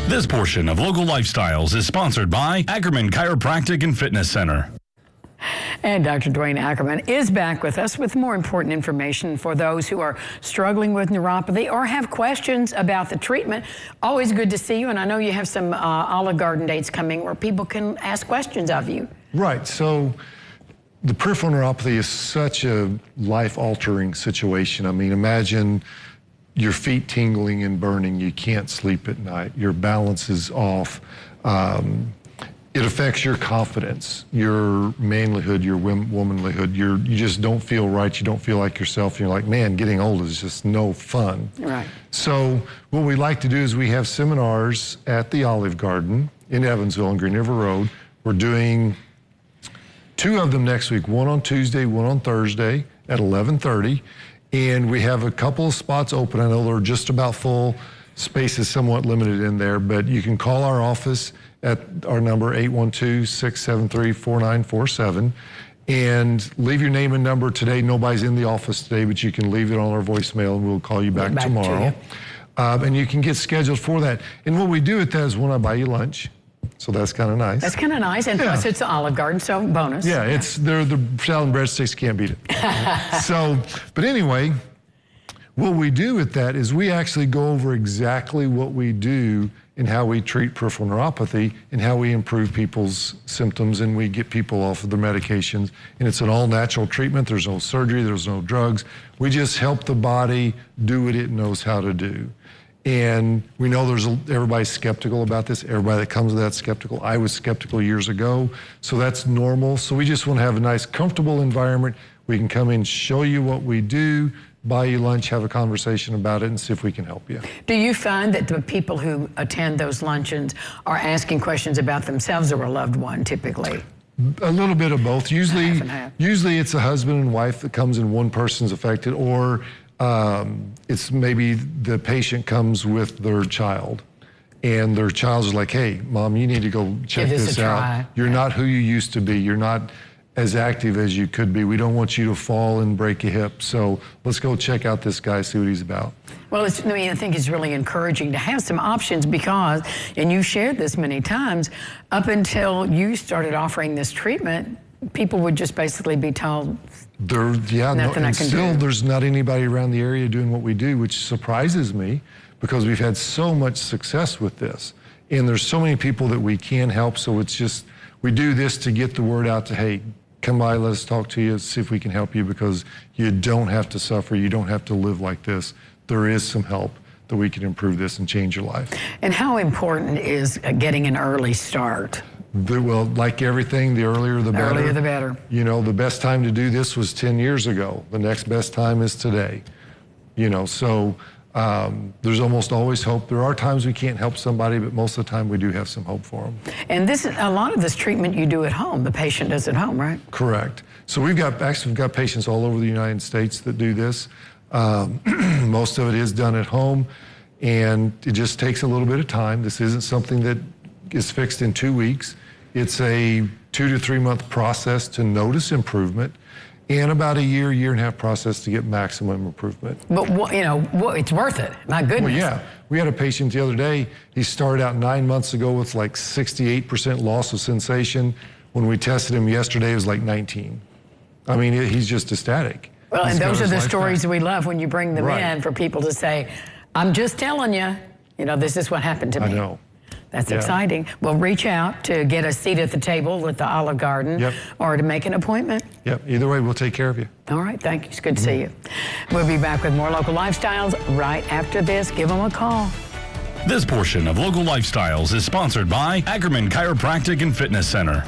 This portion of Local Lifestyles is sponsored by Ackerman Chiropractic and Fitness Center. And Dr. Dwayne Ackerman is back with us with more important information for those who are struggling with neuropathy or have questions about the treatment. Always good to see you, and I know you have some Olive Garden dates coming where people can ask questions of you. Right, so the peripheral neuropathy is such a life-altering situation. I mean, imagine your feet tingling and burning, you can't sleep at night, your balance is off. It affects your confidence, your manlyhood, your womanlyhood. You just don't feel right, you don't feel like yourself, and you're like, man, getting old is just no fun. Right. So what we like to do is we have seminars at the Olive Garden in Evansville on Green River Road. We're doing 2 of them next week, one on Tuesday, one on Thursday at 11:30. And we have a couple of spots open. I know they're just about full. Space is somewhat limited in there, but you can call our office at our number 812-673-4947 and leave your name and number today. Nobody's in the office today, but you can leave it on our voicemail and we'll call you back tomorrow. And you can get scheduled for that. And what we do at that is when I buy you lunch. So that's kind of nice. That's kind of nice, and plus it's the Olive Garden, so bonus. Yeah, it's the salad and breadsticks, can't beat it. So, but anyway, what we do with that is we actually go over exactly what we do and how we treat peripheral neuropathy and how we improve people's symptoms and we get people off of their medications. And it's an all-natural treatment. There's no surgery, there's no drugs. We just help the body do what it knows how to do. And we know everybody's skeptical about this. Everybody that comes to that skeptical. I was skeptical years ago, so that's normal. So we just want to have a nice, comfortable environment. We can come in, show you what we do, buy you lunch, have a conversation about it, and see if we can help you. Do you find that the people who attend those luncheons are asking questions about themselves or a loved one, typically? A little bit of both. Usually it's a husband and wife that comes and one person's affected, or it's maybe the patient comes with their child and their child's like, hey, Mom, you need to go check this out. You're not who you used to be. You're not as active as you could be. We don't want you to fall and break a hip. So let's go check out this guy, see what he's about. Well, I think it's really encouraging to have some options because, and you shared this many times, up until you started offering this treatment, people would just basically be told, there's not anybody around the area doing what we do, which surprises me because we've had so much success with this. And there's so many people that we can help, so it's just, we do this to get the word out to, hey, come by, let us talk to you, see if we can help you because you don't have to suffer, you don't have to live like this. There is some help that we can improve this and change your life. And how important is getting an early start? Well, like everything, the earlier the better. The earlier the better. You know, the best time to do this was 10 years ago. The next best time is today. You know, so there's almost always hope. There are times we can't help somebody, but most of the time we do have some hope for them. And a lot of this treatment you do at home, the patient does at home, right? Correct. So we've got patients all over the United States that do this. Most of it is done at home, and it just takes a little bit of time. This isn't something that is fixed in 2 weeks. It's a 2 to 3 month process to notice improvement, and about a year and a half process to get maximum improvement. But it's worth it. My goodness. Well, yeah. We had a patient the other day. He started out 9 months ago with like 68% loss of sensation. When we tested him yesterday, it was like 19. I mean, he's just ecstatic. Well, and those are the stories we love when you bring them in for people to say, I'm just telling you, this is what happened to me. I know. That's exciting. Well, reach out to get a seat at the table at the Olive Garden or to make an appointment. Yep, either way, we'll take care of you. All right, thank you. It's good to see you. We'll be back with more Local Lifestyles right after this. Give them a call. This portion of Local Lifestyles is sponsored by Ackerman Chiropractic and Fitness Center.